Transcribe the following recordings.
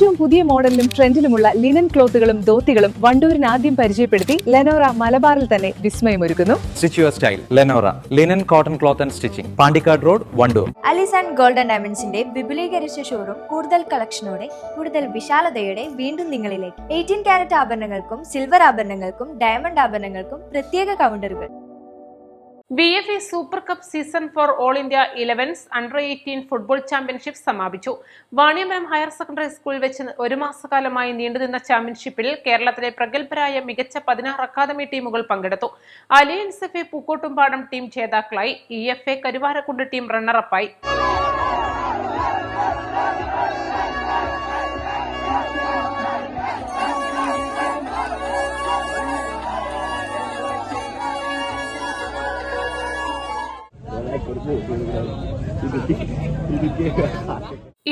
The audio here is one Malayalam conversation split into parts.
ഏറ്റവും പുതിയ മോഡലിലും ട്രെൻഡിലുമുള്ള ലിനൻ ക്ലോത്തുകളും ധോത്തികളും വണ്ടൂരിന് ആദ്യം പരിചയപ്പെടുത്തി ലെനോറ മലബാറിൽ തന്നെ വിസ്മയമൊരുക്കുന്നു. Stitch your style. Lenora. Linen, cotton cloth and stitching. Pandikad Road, Vandoor. അലിസ് ആൻഡ് ഗോൾഡൻ ഡയമണ്ട്സിന്റെ വിപുലീകരിച്ച ഷോറൂം കൂടുതൽ കളക്ഷനോടെ കൂടുതൽ വിശാലതയോടെ വീണ്ടും നിങ്ങളിലേക്ക്. 18 കാരറ്റ് ആഭരണങ്ങൾക്കും സിൽവർ ആഭരണങ്ങൾക്കും ഡയമണ്ട് ആഭരണങ്ങൾക്കും പ്രത്യേക കൗണ്ടറുകൾ. VFA super cup season 4 all India 11s under 18 football championship സമാപിച്ചു. വാണിയമ്പലം ഹയർ സെക്കൻഡറി സ്കൂളിൽ വെച്ച് ഒരു മാസക്കാലമായി നീണ്ടുനിന്ന ചാമ്പ്യൻഷിപ്പിൽ കേരളത്തിലെ പ്രഗത്ഭരായ മികച്ച 16 അക്കാദമി ടീമുകൾ പങ്കെടുത്തു. അലയൻസ് FA പൂക്കോട്ടുംപാടം ടീം ജേതാക്കളായി. EFA കരുവാരക്കുണ്ട് ടീം റണ്ണറപ്പായി.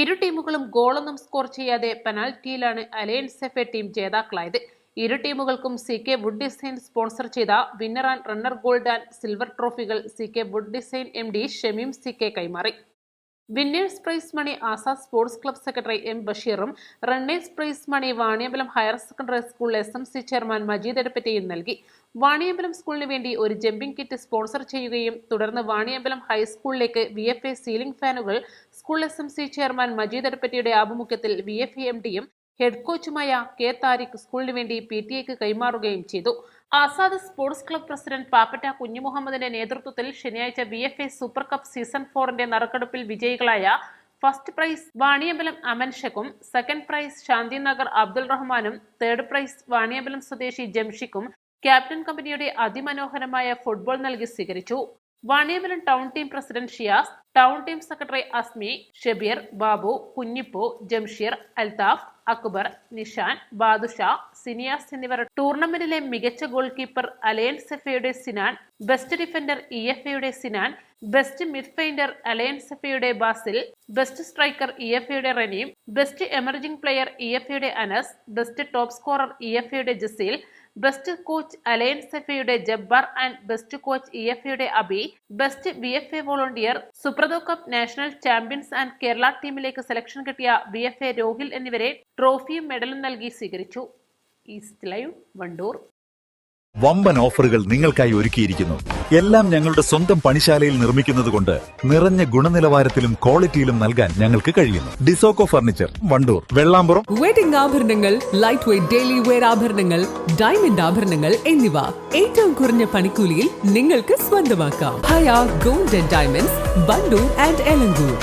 ഇരു ടീമുകളും ഗോളൊന്നും സ്കോർ ചെയ്യാതെ പെനാൽറ്റിയിലാണ് അലയൻസ് FA ടീം ജേതാക്കളായത്. ഇരു ടീമുകൾക്കും CK വുഡ് ഡിസൈൻ സ്പോൺസർ ചെയ്ത winner and runner gold and silver ട്രോഫികൾ CK Wood Design MD Shameem CK കൈമാറി. Winners prize money Azad Sports Club secretary M ബഷീറും runners prize money Vaniyambalam higher secondary school SMC chairman Majeed എടപ്പറ്റയും നൽകി. വാണിയമ്പലം സ്കൂളിന് വേണ്ടി ഒരു ജമ്പിംഗ് കിറ്റ് സ്പോൺസർ ചെയ്യുകയും തുടർന്ന് വാണിയമ്പലം ഹൈസ്കൂളിലേക്ക് VFA സീലിംഗ് ഫാനുകൾ സ്കൂൾ SMC ചെയർമാൻ മജീദ് എടപ്പറ്റയുടെ ആഭിമുഖ്യത്തിൽ VFA MDയും ഹെഡ് കോച്ചുമായ K താരിഖ് സ്കൂളിന് വേണ്ടി PTA കൈമാറുകയും ചെയ്തു. Azad Sports Club president Pappatta കുഞ്ഞുമുഹമ്മദിന്റെ നേതൃത്വത്തിൽ ശനിയാഴ്ച VFA സൂപ്പർ കപ്പ് സീസൺ 4ന്റെ നറുക്കെടുപ്പിൽ വിജയികളായ ഫസ്റ്റ് പ്രൈസ് വാണിയമ്പലം അമൻഷക്കും, സെക്കൻഡ് പ്രൈസ് ശാന്തിനഗർ അബ്ദുൾ റഹ്മാനും, തേർഡ് പ്രൈസ് വാണിയമ്പലം സ്വദേശി ജംഷിക്കും ക്യാപ്റ്റൻ കമ്പനിയുടെ അതിമനോഹരമായ ഫുട്ബോൾ നൽകി സ്വീകരിച്ചു. Vaniyambalam town team president Shiyas, town team secretary Asmi, Shabeer, Babu, Kunjippu, Jamsheer, Althaf, Akbar, Nishan, Badusha, Siniyas എന്നിവർ ടൂർണമെന്റിലെ മികച്ച ഗോൾ കീപ്പർ അലയൻസ് FAയുടെ സിനാൻ, ബെസ്റ്റ് ഡിഫൻഡർ EFAയുടെ സിനാൻ, ബെസ്റ്റ് മിഡ്ഫീൽഡർ അലയൻസ് FAയുടെ ബാസിൽ, ബെസ്റ്റ് സ്ട്രൈക്കർ EFAയുടെ റനീം, ബെസ്റ്റ് എമർജിംഗ് പ്ലെയർ EFAയുടെ അനസ്, ബെസ്റ്റ് ടോപ്പ് സ്കോറർ EFAയുടെ ജസീൽ, ബെസ്റ്റ് കോച്ച് അലയൻസ് FAയുടെ ജബ്ബാർ ആൻഡ് ബെസ്റ്റ് കോച്ച് EFAയുടെ Abi, best VFA volunteer, Subroto cup national champions and Kerala ടീമിലേക്ക് സെലക്ഷൻ കിട്ടിയ VFA രോഹിൽ എന്നിവരെ ട്രോഫിയും മെഡലും നൽകി സ്വീകരിച്ചു. East live, Wandoor. വമ്പൻ ഓഫറുകൾ നിങ്ങൾക്കായി ഒരുക്കിയിരിക്കുന്നു. എല്ലാം ഞങ്ങളുടെ സ്വന്തം പണിശാലയിൽ നിർമ്മിക്കുന്നതുകൊണ്ട് നിറഞ്ഞ ഗുണനിലവാരത്തിലും ക്വാളിറ്റിയിലും നൽകാൻ ഞങ്ങൾക്ക് കഴിയുന്നു. ഡിസോക്കോ ഫർണിച്ചർ, വണ്ടൂർ, വെള്ളാമ്പുറം. വെഡിംഗ് ആഭരണങ്ങൾ, ലൈറ്റ് വെയ്റ്റ് ഡെയിലി വെയർ ആഭരണങ്ങൾ, ഡയമണ്ട് ആഭരണങ്ങൾ എന്നിവ ഏറ്റവും കുറഞ്ഞ പണിക്കൂലിയിൽ നിങ്ങൾക്ക് സ്വന്തമാക്കാം. Haya gold and diamonds, Wandoor and Elankur.